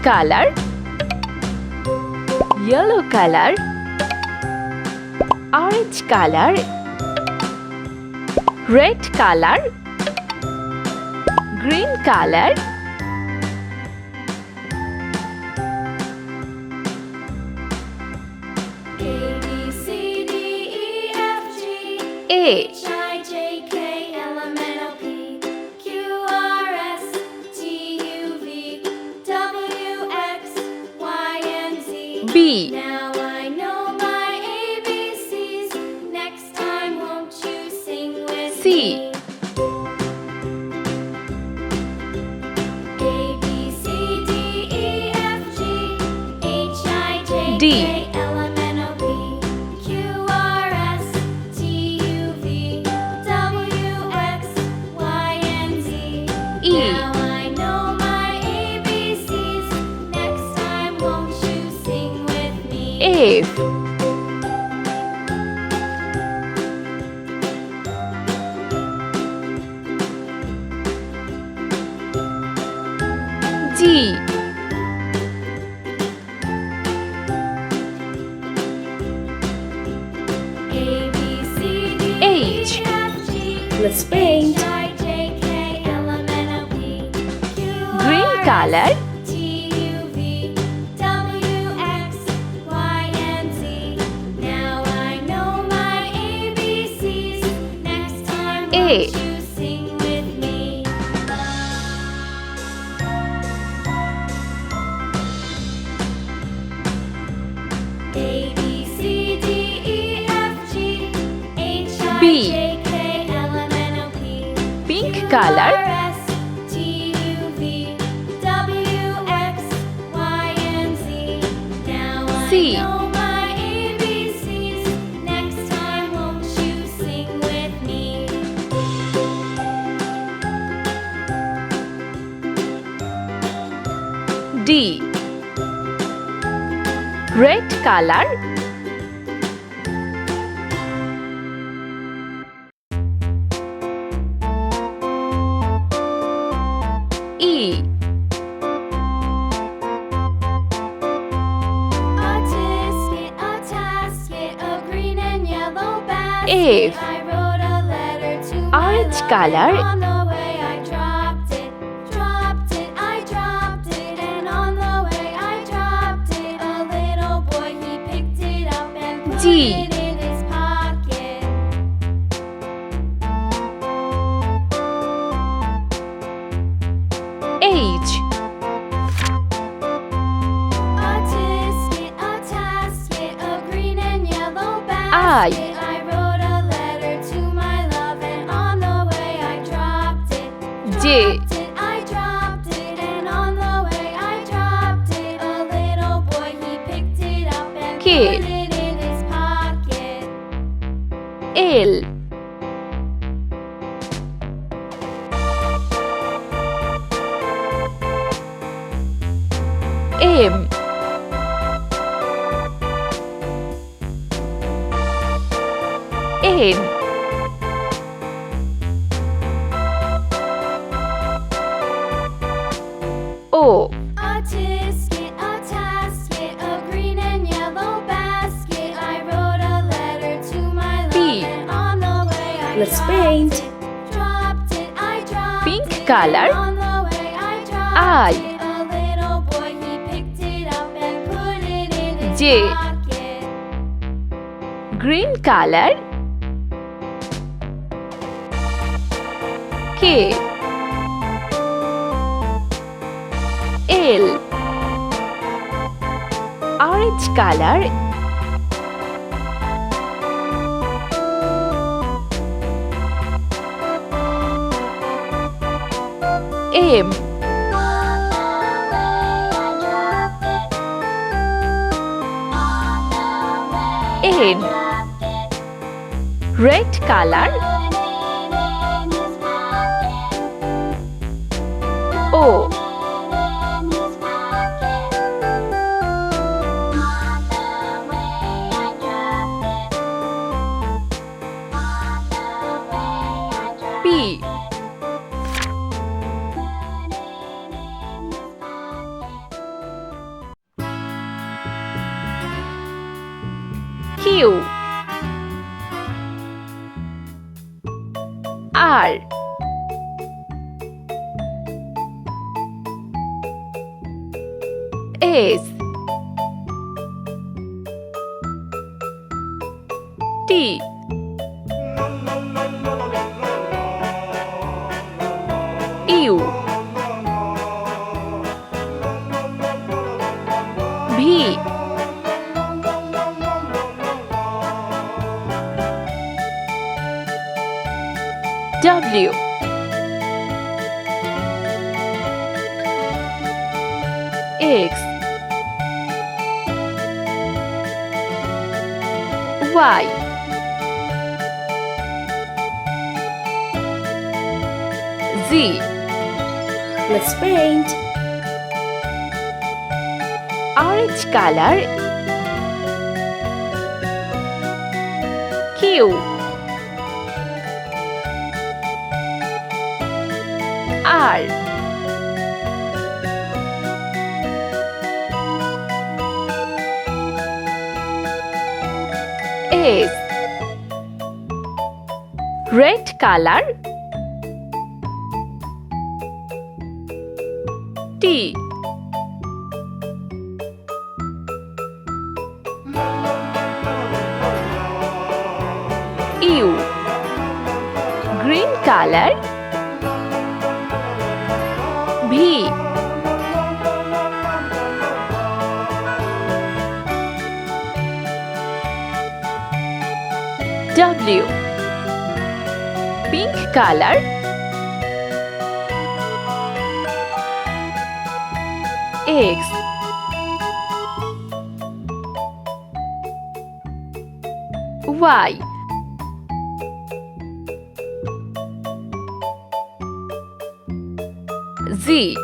color, yellow color, orange color, red color, green color, A, B, Now I know my ABCs. Next time, won't you sing with C, me? A B C D E F G H I J D, K L M N O P Q R S T U V W X Y and Z. E, Now I know my ABCs. Next time, won't you sing with me? F, G, A B C D H. E F G Let's paint. H I J K L M N O P Q Green R color, S T U V W X Y and Z. Now I know my ABCs. Next time, A. won't you sing with me? A B C D E F G H I B. J K L M N O P pink Q color, R S T U V W X Y and Z. Now I C. know my ABCs. Next time, won't you sing with me? D, red color, E, A tasket, a green and yellow basket. F. I wrote a letter to my Orange love, color. and on the way I dropped it, I dropped it, and on the way I dropped it. A little boy, he picked it up and put G. it in his pocket. H, A tasket, a green and yellow basket. I wrote a letter to my love, and on the way I dropped it. J, I dropped it, and on the way I dropped it. A little boy, he picked it up and K. put it in his pocket. L, M, N, O, A tasket, a green and yellow basket. I wrote a letter to my love, P. and on the way I Let's dropped paint. it, I dropped Pink it, color. and on the way I dropped I. it. A little boy, he picked it up and put it in his J. pocket. green color, K, L, orange color, M, N, red color, O, P, Q R S T U V W X Y Z Let's paint. orange color Q R S red color T U green color V W pink color X Y Z